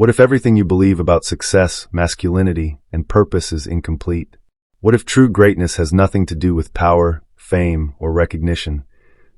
What if everything you believe about success, masculinity, and purpose is incomplete? What if true greatness has nothing to do with power, fame, or recognition,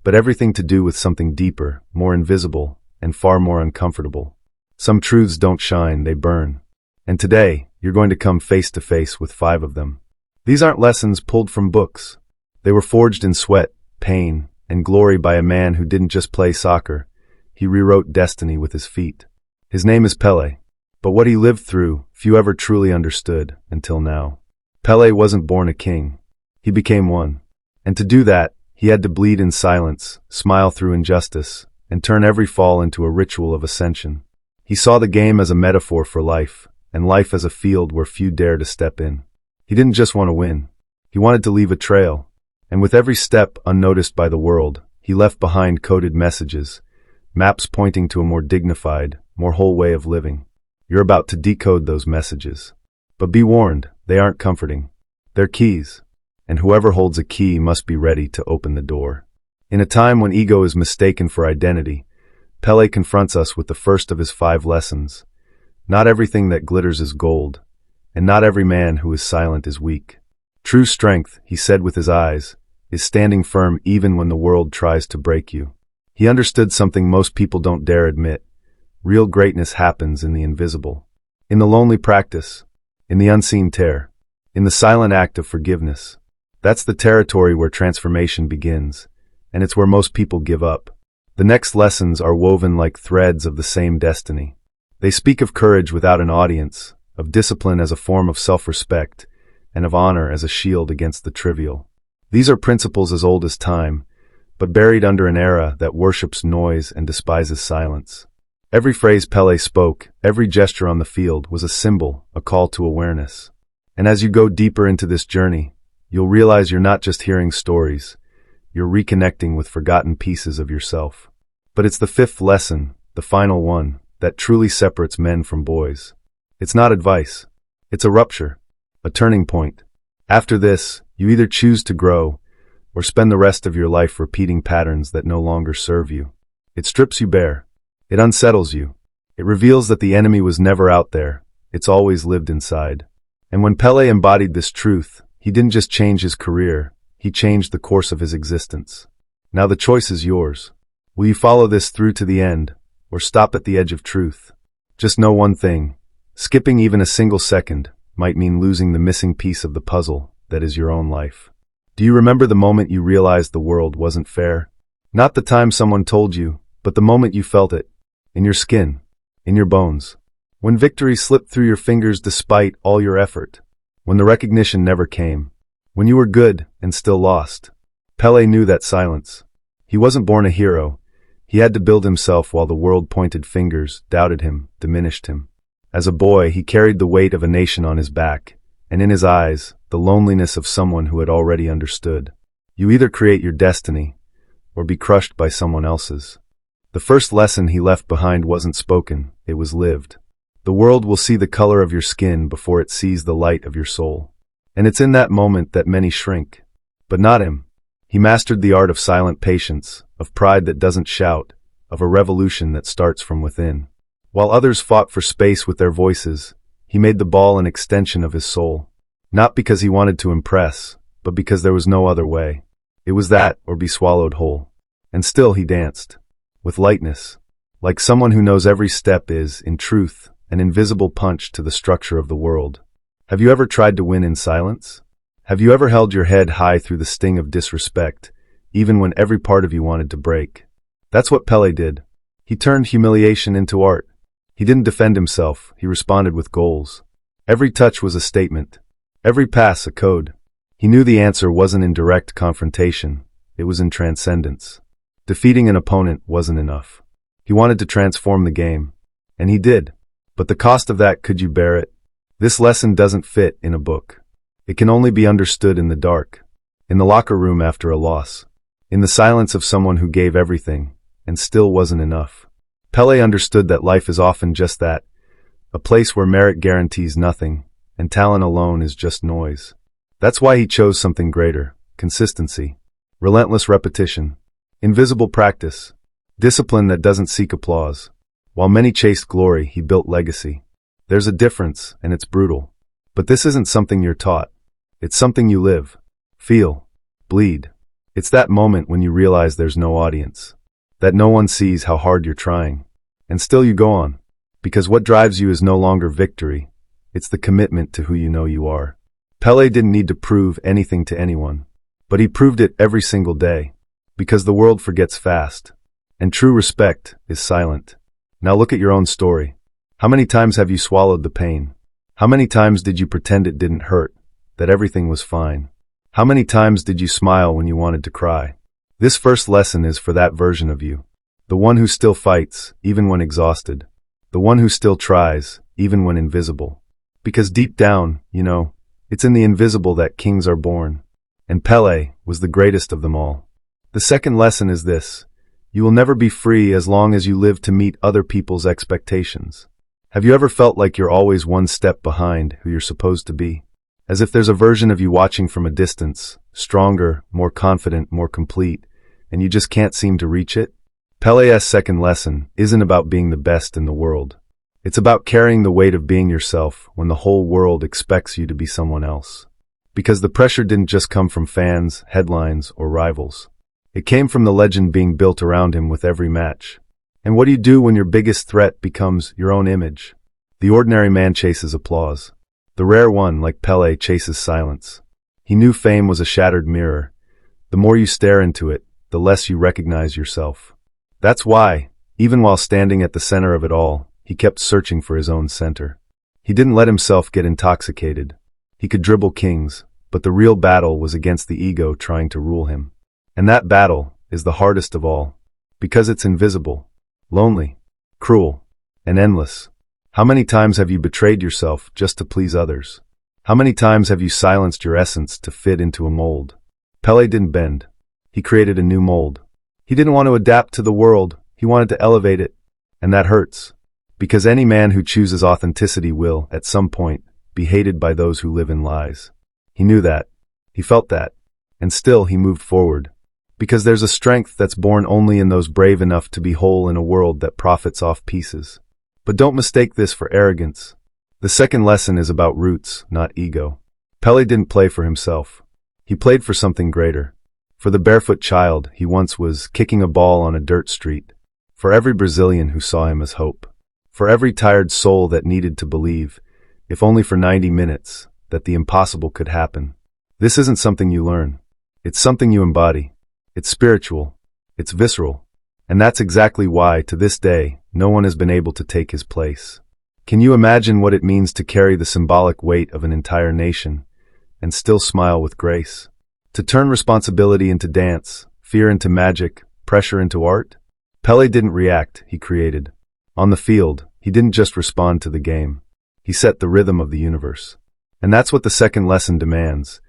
but everything to do with something deeper, more invisible, and far more uncomfortable? Some truths don't shine, they burn. And today, you're going to come face to face with 5 of them. These aren't lessons pulled from books. They were forged in sweat, pain, and glory by a man who didn't just play soccer. He rewrote destiny with his feet. His name is Pelé. But what he lived through, few ever truly understood, until now. Pelé wasn't born a king. He became one. And to do that, he had to bleed in silence, smile through injustice, and turn every fall into a ritual of ascension. He saw the game as a metaphor for life, and life as a field where few dare to step in. He didn't just want to win. He wanted to leave a trail. And with every step unnoticed by the world, he left behind coded messages, maps pointing to a more dignified, more whole way of living. You're about to decode those messages. But be warned, they aren't comforting. They're keys. And whoever holds a key must be ready to open the door. In a time when ego is mistaken for identity, Pelé confronts us with the first of his 5 lessons. Not everything that glitters is gold, and not every man who is silent is weak. True strength, he said with his eyes, is standing firm even when the world tries to break you. He understood something most people don't dare admit. Real greatness happens in the invisible. In the lonely practice. In the unseen tear. In the silent act of forgiveness. That's the territory where transformation begins, and it's where most people give up. The next lessons are woven like threads of the same destiny. They speak of courage without an audience, of discipline as a form of self-respect, and of honor as a shield against the trivial. These are principles as old as time, but buried under an era that worships noise and despises silence. Every phrase Pelé spoke, every gesture on the field was a symbol, a call to awareness. And as you go deeper into this journey, you'll realize you're not just hearing stories, you're reconnecting with forgotten pieces of yourself. But it's the 5th lesson, the final one, that truly separates men from boys. It's not advice. It's a rupture, a turning point. After this, you either choose to grow, or spend the rest of your life repeating patterns that no longer serve you. It strips you bare. It unsettles you. It reveals that the enemy was never out there, it's always lived inside. And when Pelé embodied this truth, he didn't just change his career, he changed the course of his existence. Now the choice is yours. Will you follow this through to the end, or stop at the edge of truth? Just know one thing. Skipping even a single second might mean losing the missing piece of the puzzle that is your own life. Do you remember the moment you realized the world wasn't fair? Not the time someone told you, but the moment you felt it. In your skin. In your bones. When victory slipped through your fingers despite all your effort. When the recognition never came. When you were good and still lost. Pelé knew that silence. He wasn't born a hero. He had to build himself while the world pointed fingers, doubted him, diminished him. As a boy, he carried the weight of a nation on his back, and in his eyes, the loneliness of someone who had already understood. You either create your destiny, or be crushed by someone else's. The first lesson he left behind wasn't spoken, it was lived. The world will see the color of your skin before it sees the light of your soul. And it's in that moment that many shrink. But not him. He mastered the art of silent patience, of pride that doesn't shout, of a revolution that starts from within. While others fought for space with their voices, he made the ball an extension of his soul. Not because he wanted to impress, but because there was no other way. It was that, or be swallowed whole. And still he danced. With lightness. Like someone who knows every step is, in truth, an invisible punch to the structure of the world. Have you ever tried to win in silence? Have you ever held your head high through the sting of disrespect, even when every part of you wanted to break? That's what Pelé did. He turned humiliation into art. He didn't defend himself, he responded with goals. Every touch was a statement. Every pass a code. He knew the answer wasn't in direct confrontation, it was in transcendence. Defeating an opponent wasn't enough. He wanted to transform the game. And he did. But the cost of that, could you bear it? This lesson doesn't fit in a book. It can only be understood in the dark. In the locker room after a loss. In the silence of someone who gave everything, and still wasn't enough. Pelé understood that life is often just that. A place where merit guarantees nothing, and talent alone is just noise. That's why he chose something greater. Consistency. Relentless repetition. Invisible practice. Discipline that doesn't seek applause. While many chased glory, he built legacy. There's a difference, and it's brutal. But this isn't something you're taught. It's something you live, feel, bleed. It's that moment when you realize there's no audience, that no one sees how hard you're trying. And still you go on. Because what drives you is no longer victory. It's the commitment to who you know you are. Pelé didn't need to prove anything to anyone. But he proved it every single day. Because the world forgets fast. And true respect is silent. Now look at your own story. How many times have you swallowed the pain? How many times did you pretend it didn't hurt, that everything was fine? How many times did you smile when you wanted to cry? This first lesson is for that version of you. The one who still fights, even when exhausted. The one who still tries, even when invisible. Because deep down, you know, it's in the invisible that kings are born. And Pelé was the greatest of them all. The second lesson is this. You will never be free as long as you live to meet other people's expectations. Have you ever felt like you're always one step behind who you're supposed to be? As if there's a version of you watching from a distance, stronger, more confident, more complete, and you just can't seem to reach it? Pelé's second lesson isn't about being the best in the world. It's about carrying the weight of being yourself when the whole world expects you to be someone else. Because the pressure didn't just come from fans, headlines, or rivals. It came from the legend being built around him with every match. And what do you do when your biggest threat becomes your own image? The ordinary man chases applause. The rare one, like Pelé, chases silence. He knew fame was a shattered mirror. The more you stare into it, the less you recognize yourself. That's why, even while standing at the center of it all, he kept searching for his own center. He didn't let himself get intoxicated. He could dribble kings, but the real battle was against the ego trying to rule him. And that battle is the hardest of all, because it's invisible, lonely, cruel, and endless. How many times have you betrayed yourself just to please others? How many times have you silenced your essence to fit into a mold? Pelé didn't bend. He created a new mold. He didn't want to adapt to the world. He wanted to elevate it. And that hurts. Because any man who chooses authenticity will, at some point, be hated by those who live in lies. He knew that. He felt that. And still he moved forward. Because there's a strength that's born only in those brave enough to be whole in a world that profits off pieces. But don't mistake this for arrogance. The second lesson is about roots, not ego. Pelé didn't play for himself. He played for something greater. For the barefoot child he once was kicking a ball on a dirt street. For every Brazilian who saw him as hope. For every tired soul that needed to believe, if only for 90 minutes, that the impossible could happen. This isn't something you learn. It's something you embody. It's spiritual. It's visceral. And that's exactly why, to this day, no one has been able to take his place. Can you imagine what it means to carry the symbolic weight of an entire nation and still smile with grace? To turn responsibility into dance, fear into magic, pressure into art? Pelé didn't react, he created. On the field, he didn't just respond to the game. He set the rhythm of the universe. And that's what the second lesson demands.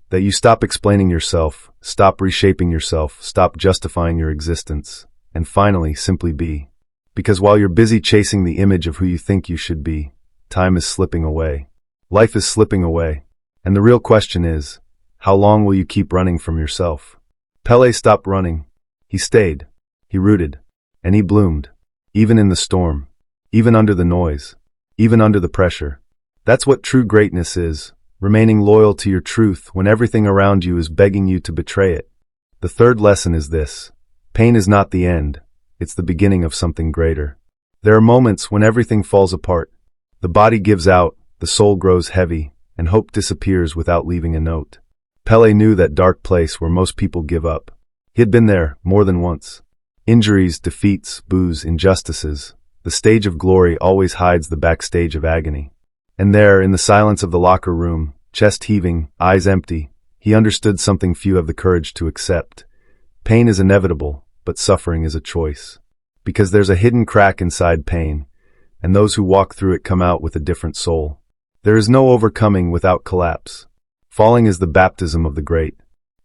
That you stop explaining yourself, stop reshaping yourself, stop justifying your existence, and finally simply be. Because while you're busy chasing the image of who you think you should be, time is slipping away. Life is slipping away. And the real question is, how long will you keep running from yourself? Pelé stopped running. He stayed. He rooted. And he bloomed. Even in the storm. Even under the noise. Even under the pressure. That's what true greatness is. Remaining loyal to your truth when everything around you is begging you to betray it. The third lesson is this. Pain is not the end. It's the beginning of something greater. There are moments when everything falls apart. The body gives out, the soul grows heavy, and hope disappears without leaving a note. Pelé knew that dark place where most people give up. He had been there more than once. Injuries, defeats, boos, injustices. The stage of glory always hides the backstage of agony. And there, in the silence of the locker room, chest heaving, eyes empty, he understood something few have the courage to accept. Pain is inevitable, but suffering is a choice. Because there's a hidden crack inside pain, and those who walk through it come out with a different soul. There is no overcoming without collapse. Falling is the baptism of the great.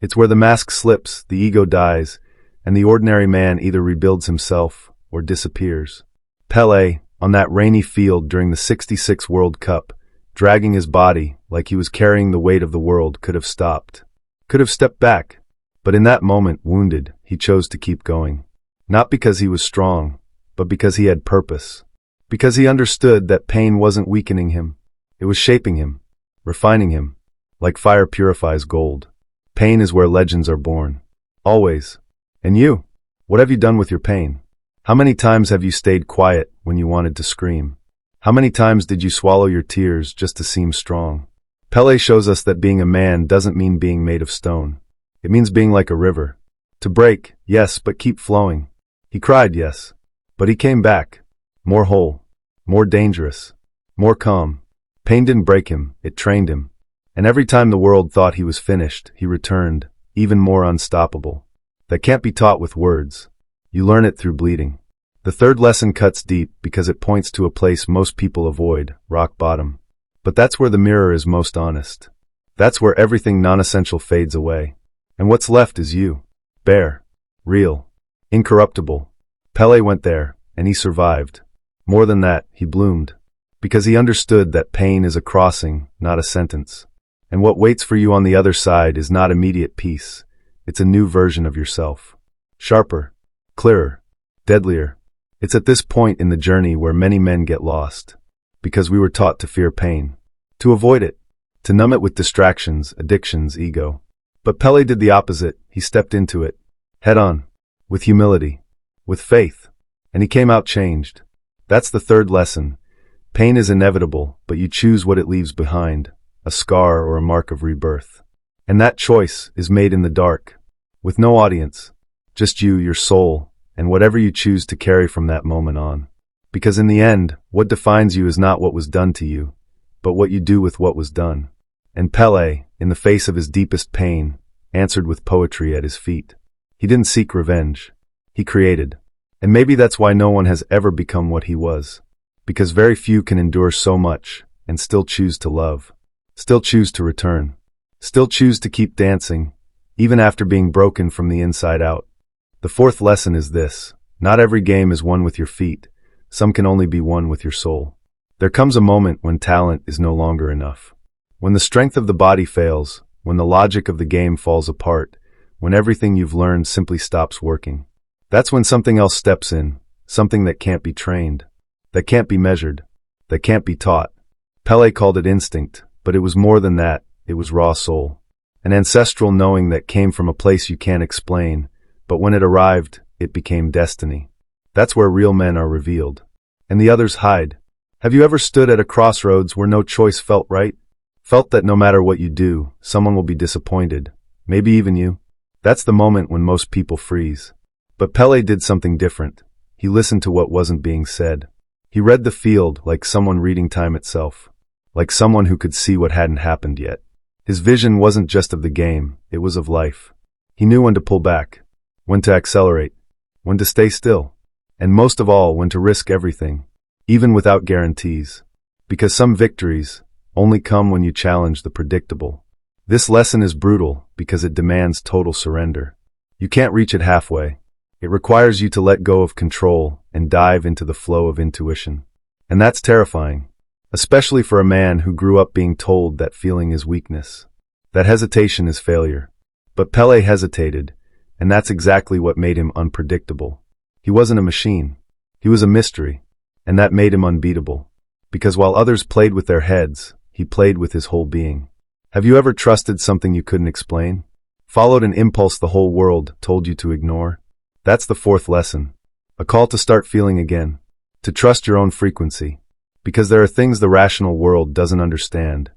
It's where the mask slips, the ego dies, and the ordinary man either rebuilds himself or disappears. Pelé, on that rainy field during the '66 World Cup, dragging his body like he was carrying the weight of the world, could have stopped. Could have stepped back. But in that moment, wounded, he chose to keep going. Not because he was strong, but because he had purpose. Because he understood that pain wasn't weakening him. It was shaping him, refining him, like fire purifies gold. Pain is where legends are born. Always. And you? What have you done with your pain? How many times have you stayed quiet when you wanted to scream? How many times did you swallow your tears just to seem strong? Pelé shows us that being a man doesn't mean being made of stone. It means being like a river. To break, yes, but keep flowing. He cried, yes. But he came back. More whole. More dangerous. More calm. Pain didn't break him, it trained him. And every time the world thought he was finished, he returned, even more unstoppable. That can't be taught with words. You learn it through bleeding. The third lesson cuts deep because it points to a place most people avoid, rock bottom. But that's where the mirror is most honest. That's where everything non-essential fades away. And what's left is you. Bare. Real. Incorruptible. Pelé went there, and he survived. More than that, he bloomed. Because he understood that pain is a crossing, not a sentence. And what waits for you on the other side is not immediate peace. It's a new version of yourself. Sharper. Clearer. Deadlier. It's at this point in the journey where many men get lost. Because we were taught to fear pain. To avoid it. To numb it with distractions, addictions, ego. But Pelé did the opposite. He stepped into it. Head on. With humility. With faith. And he came out changed. That's the third lesson. Pain is inevitable, but you choose what it leaves behind. A scar or a mark of rebirth. And that choice is made in the dark. With no audience. Just you, your soul, and whatever you choose to carry from that moment on. Because in the end, what defines you is not what was done to you, but what you do with what was done. And Pelé, in the face of his deepest pain, answered with poetry at his feet. He didn't seek revenge. He created. And maybe that's why no one has ever become what he was. Because very few can endure so much, and still choose to love. Still choose to return. Still choose to keep dancing, even after being broken from the inside out. The fourth lesson is this. Not every game is won with your feet. Some can only be won with your soul. There comes a moment when talent is no longer enough. When the strength of the body fails, when the logic of the game falls apart, when everything you've learned simply stops working. That's when something else steps in, something that can't be trained, that can't be measured, that can't be taught. Pelé called it instinct, but it was more than that. It was raw soul. An ancestral knowing that came from a place you can't explain, but when it arrived, it became destiny. That's where real men are revealed. And the others hide. Have you ever stood at a crossroads where no choice felt right? Felt that no matter what you do, someone will be disappointed. Maybe even you. That's the moment when most people freeze. But Pelé did something different. He listened to what wasn't being said. He read the field like someone reading time itself. Like someone who could see what hadn't happened yet. His vision wasn't just of the game, it was of life. He knew when to pull back. When to accelerate. When to stay still. And most of all, when to risk everything, even without guarantees. Because some victories only come when you challenge the predictable. This lesson is brutal because it demands total surrender. You can't reach it halfway. It requires you to let go of control and dive into the flow of intuition. And that's terrifying, especially for a man who grew up being told that feeling is weakness, that hesitation is failure. But Pelé hesitated, and that's exactly what made him unpredictable. He wasn't a machine. He was a mystery, and that made him unbeatable. Because while others played with their heads, he played with his whole being. Have you ever trusted something you couldn't explain? Followed an impulse the whole world told you to ignore? That's the fourth lesson. A call to start feeling again. To trust your own frequency. Because there are things the rational world doesn't understand,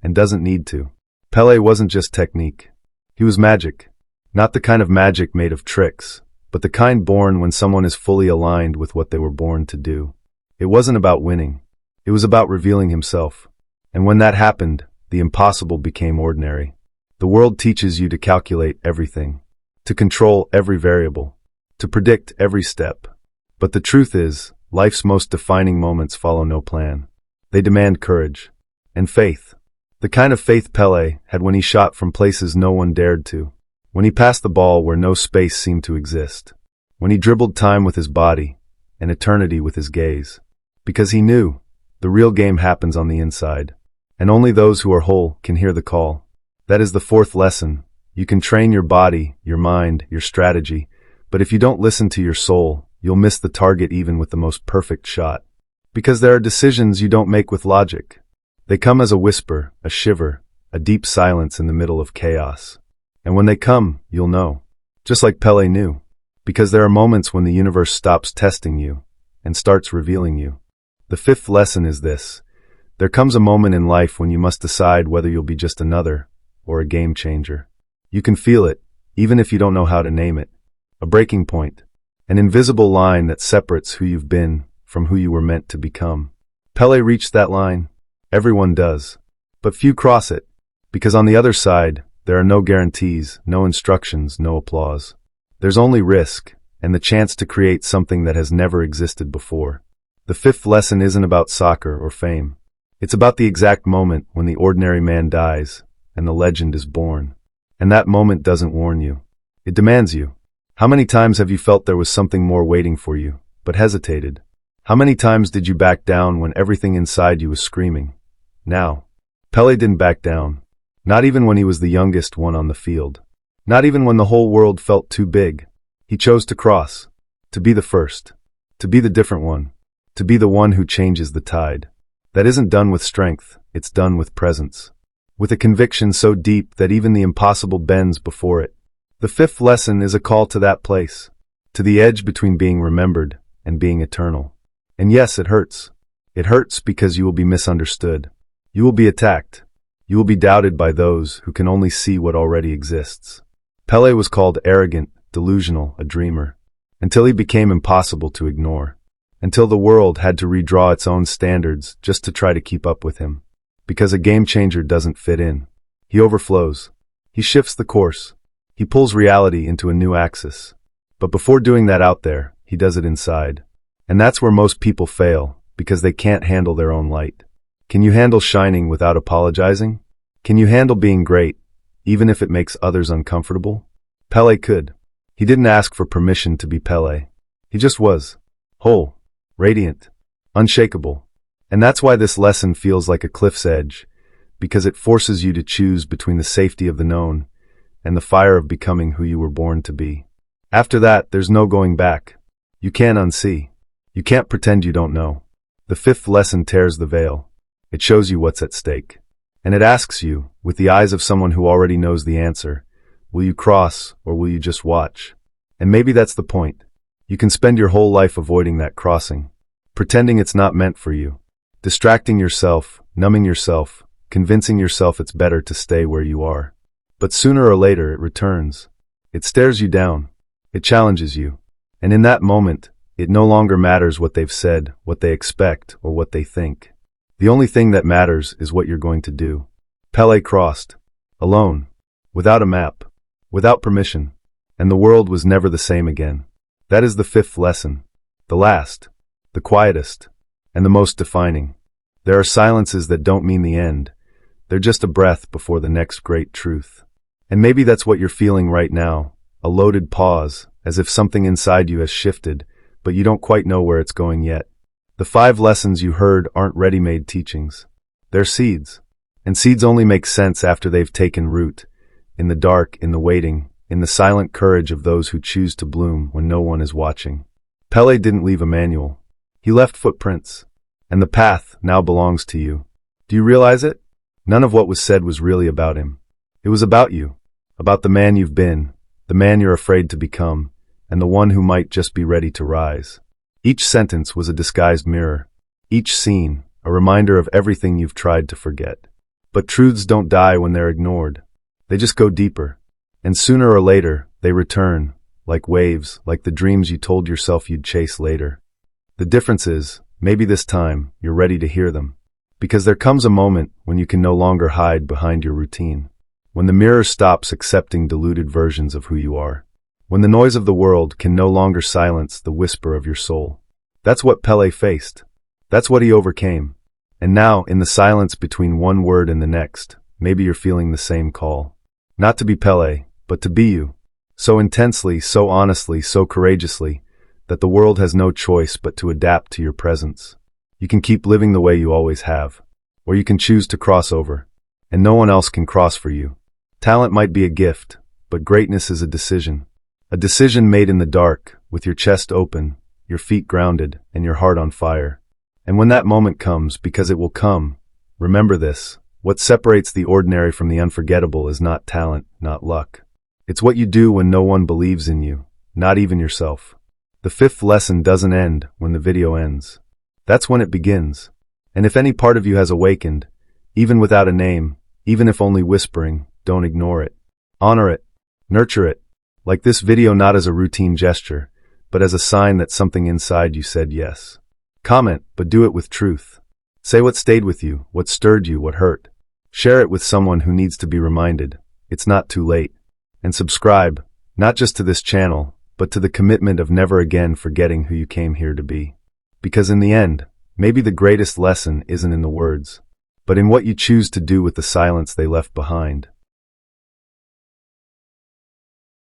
and doesn't need to. Pelé wasn't just technique. He was magic. Not the kind of magic made of tricks, but the kind born when someone is fully aligned with what they were born to do. It wasn't about winning. It was about revealing himself. And when that happened, the impossible became ordinary. The world teaches you to calculate everything, to control every variable, to predict every step. But the truth is, life's most defining moments follow no plan. They demand courage and faith. The kind of faith Pelé had when he shot from places no one dared to. When he passed the ball where no space seemed to exist. When he dribbled time with his body and eternity with his gaze. Because he knew the real game happens on the inside. And only those who are whole can hear the call. That is the fourth lesson. You can train your body, your mind, your strategy, but if you don't listen to your soul, you'll miss the target even with the most perfect shot. Because there are decisions you don't make with logic. They come as a whisper, a shiver, a deep silence in the middle of chaos. And when they come, you'll know. Just like Pelé knew. Because there are moments when the universe stops testing you and starts revealing you. The fifth lesson is this. There comes a moment in life when you must decide whether you'll be just another or a game changer. You can feel it, even if you don't know how to name it. A breaking point. An invisible line that separates who you've been from who you were meant to become. Pelé reached that line. Everyone does. But few cross it. Because on the other side, there are no guarantees, no instructions, no applause. There's only risk, and the chance to create something that has never existed before. The fifth lesson isn't about soccer or fame. It's about the exact moment when the ordinary man dies and the legend is born. And that moment doesn't warn you. It demands you. How many times have you felt there was something more waiting for you, but hesitated? How many times did you back down when everything inside you was screaming? Now, Pelé didn't back down. Not even when he was the youngest one on the field. Not even when the whole world felt too big. He chose to cross. To be the first. To be the different one. To be the one who changes the tide. That isn't done with strength, it's done with presence. With a conviction so deep that even the impossible bends before it. The fifth lesson is a call to that place. To the edge between being remembered and being eternal. And yes, it hurts. It hurts because you will be misunderstood. You will be attacked. You will be doubted by those who can only see what already exists. Pelé was called arrogant, delusional, a dreamer. Until he became impossible to ignore. Until the world had to redraw its own standards just to try to keep up with him. Because a game changer doesn't fit in. He overflows. He shifts the course. He pulls reality into a new axis. But before doing that out there, he does it inside. And that's where most people fail, because they can't handle their own light. Can you handle shining without apologizing? Can you handle being great, even if it makes others uncomfortable? Pelé could. He didn't ask for permission to be Pelé. He just was. Whole. Radiant. Unshakable. And that's why this lesson feels like a cliff's edge, because it forces you to choose between the safety of the known and the fire of becoming who you were born to be. After that, there's no going back. You can't unsee. You can't pretend you don't know. The fifth lesson tears the veil. It shows you what's at stake. And it asks you, with the eyes of someone who already knows the answer, will you cross or will you just watch? And maybe that's the point. You can spend your whole life avoiding that crossing, pretending it's not meant for you, distracting yourself, numbing yourself, convincing yourself it's better to stay where you are. But sooner or later it returns. It stares you down. It challenges you. And in that moment, it no longer matters what they've said, what they expect, or what they think. The only thing that matters is what you're going to do. Pelé crossed. Alone. Without a map. Without permission. And the world was never the same again. That is the fifth lesson. The last. The quietest. And the most defining. There are silences that don't mean the end. They're just a breath before the next great truth. And maybe that's what you're feeling right now. A loaded pause, as if something inside you has shifted, but you don't quite know where it's going yet. The 5 lessons you heard aren't ready-made teachings. They're seeds. And seeds only make sense after they've taken root. In the dark, in the waiting, in the silent courage of those who choose to bloom when no one is watching. Pelé didn't leave a manual. He left footprints. And the path now belongs to you. Do you realize it? None of what was said was really about him. It was about you. About the man you've been, the man you're afraid to become, and the one who might just be ready to rise. Each sentence was a disguised mirror. Each scene, a reminder of everything you've tried to forget. But truths don't die when they're ignored. They just go deeper. And sooner or later, they return, like waves, like the dreams you told yourself you'd chase later. The difference is, maybe this time, you're ready to hear them. Because there comes a moment when you can no longer hide behind your routine. When the mirror stops accepting diluted versions of who you are. When the noise of the world can no longer silence the whisper of your soul. That's what Pelé faced. That's what he overcame. And now, in the silence between one word and the next, maybe you're feeling the same call. Not to be Pelé, but to be you. So intensely, so honestly, so courageously, that the world has no choice but to adapt to your presence. You can keep living the way you always have. Or you can choose to cross over. And no one else can cross for you. Talent might be a gift, but greatness is a decision. A decision made in the dark, with your chest open, your feet grounded, and your heart on fire. And when that moment comes, because it will come, remember this: what separates the ordinary from the unforgettable is not talent, not luck. It's what you do when no one believes in you, not even yourself. The fifth lesson doesn't end when the video ends. That's when it begins. And if any part of you has awakened, even without a name, even if only whispering, don't ignore it. Honor it. Nurture it. Like this video, not as a routine gesture, but as a sign that something inside you said yes. Comment, but do it with truth. Say what stayed with you, what stirred you, what hurt. Share it with someone who needs to be reminded. It's not too late. And subscribe, not just to this channel, but to the commitment of never again forgetting who you came here to be. Because in the end, maybe the greatest lesson isn't in the words, but in what you choose to do with the silence they left behind.